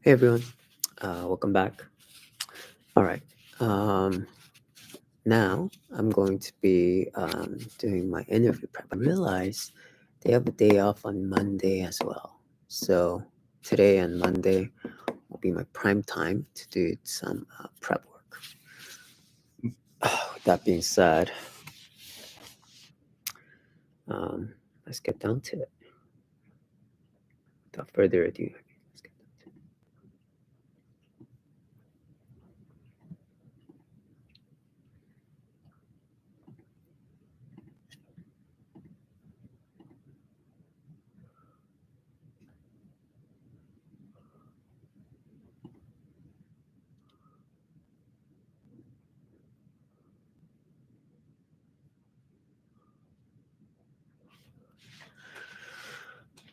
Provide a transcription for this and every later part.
Hey everyone, welcome back. All right, now I'm going to be doing my interview prep. I realized they have a day off on Monday as well. So today and Monday will be my prime time to do some prep work. With that being said, um, let's get down to it. Without further ado, let's get down to it.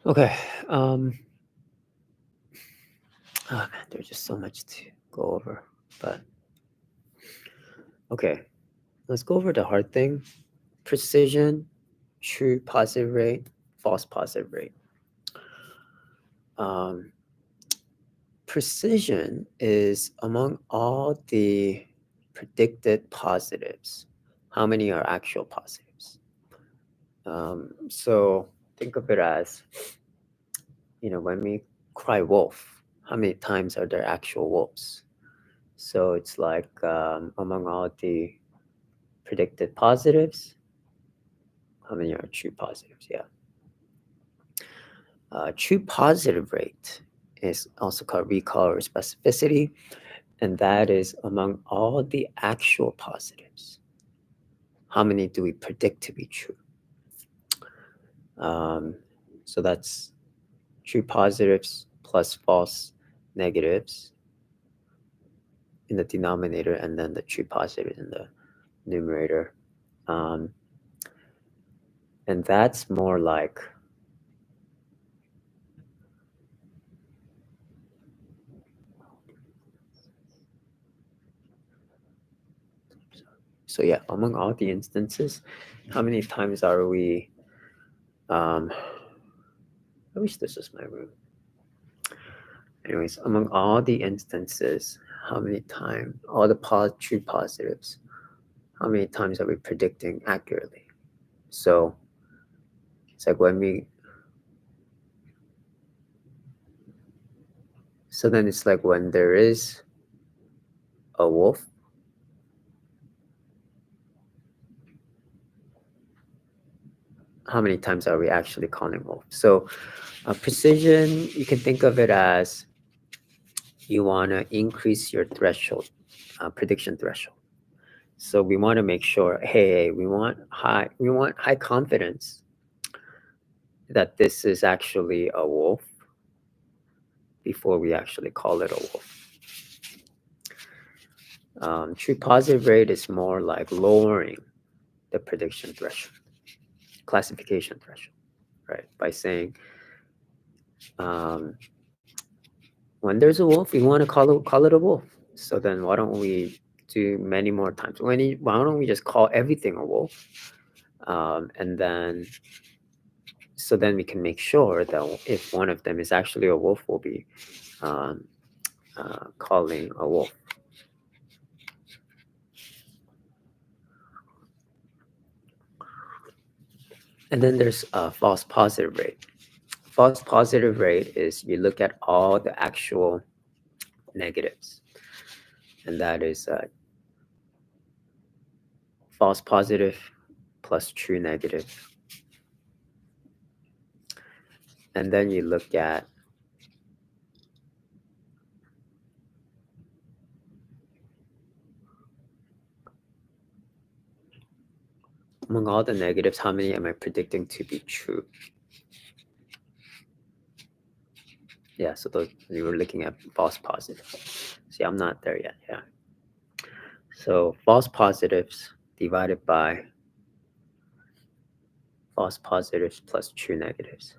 Okay. Oh man, there's just so much to go over. But okay, let's go over the hard thing. Precision, true positive rate, false positive rate. Um, Precision is among all the predicted positives. How many are actual positives? So think of it as, when we cry wolf, how many times are there actual wolves? So it's like among all the predicted positives, how many are true positives? Yeah. True positive rate is also called recall or specificity, and that is among all the actual positives. How many do we predict to be true? Um, so that's true positives plus false negatives in the denominator, and then the true positives in the numerator. Um, and that's more like so yeah, among all the instances, how many times are we I wish this was my room. Anyways, among all the instances, how many times, all the true positives, how many times are we predicting accurately? So it's like so then it's like when there is a wolf, how many times are we actually calling wolf? So precision, you can think of it as you want to increase your threshold, prediction threshold. So we want to make sure, hey, we want high confidence that this is actually a wolf before we actually call it a wolf. True positive rate is more like lowering the prediction threshold, classification threshold, right? By saying when there's a wolf, we want to call it a wolf. So then why don't we do many more times? Why don't we just call everything a wolf? And then so then we can make sure that if one of them is actually a wolf, we'll be um, calling a wolf. And then there's a false positive rate. False positive rate is you look at all the actual negatives, and that is false positive plus true negative. And then you look at among all the negatives, how many am I predicting to be true? Yeah, so those you were looking at false positives. See, I'm not there yet. Yeah. So false positives divided by false positives plus true negatives.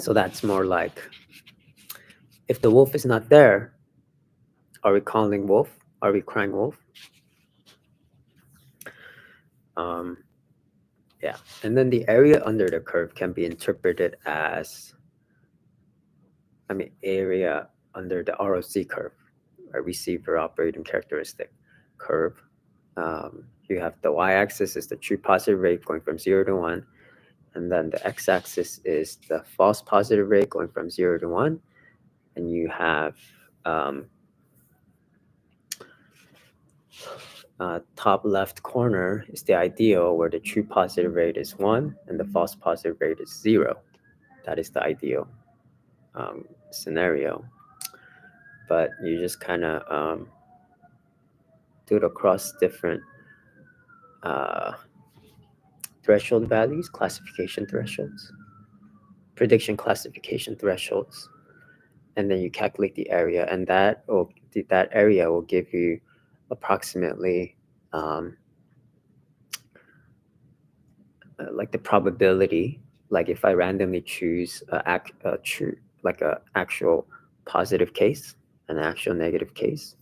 So that's more like if the wolf is not there, Are we calling wolf? Are we crying wolf? Yeah, and then the area under the curve can be interpreted as, area under the ROC curve, a receiver operating characteristic curve. You have the y-axis is the true positive rate going from 0 to 1, and then the x-axis is the false positive rate going from 0 to 1, and you have top left corner is the ideal where the true positive rate is 1 and the false positive rate is 0. That is the ideal scenario. But you just kind of do it across different threshold values, classification thresholds, prediction classification thresholds, and then you calculate the area, and that area will give you approximately like the probability. Like if I randomly choose a actual positive case and an actual negative case,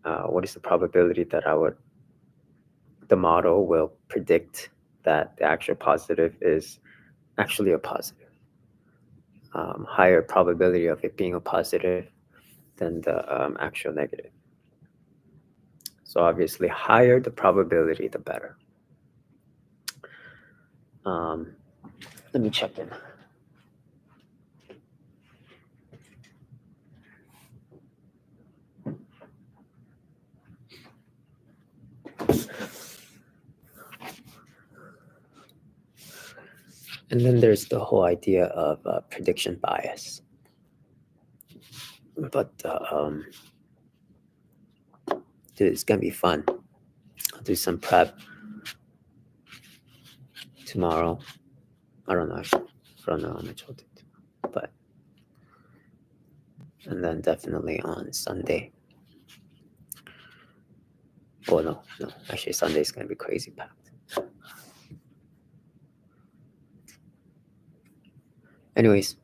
what is the probability that the model will predict that the actual positive is actually a positive? Higher probability of it being a positive than the actual negative. So obviously, higher the probability, the better. Let me check in. And then there's the whole idea of prediction bias. But dude, it's gonna be fun. I'll do some prep tomorrow. I don't know how much I'll do, but and then definitely on Sunday. Oh no, actually Sunday's gonna be crazy packed. Anyways,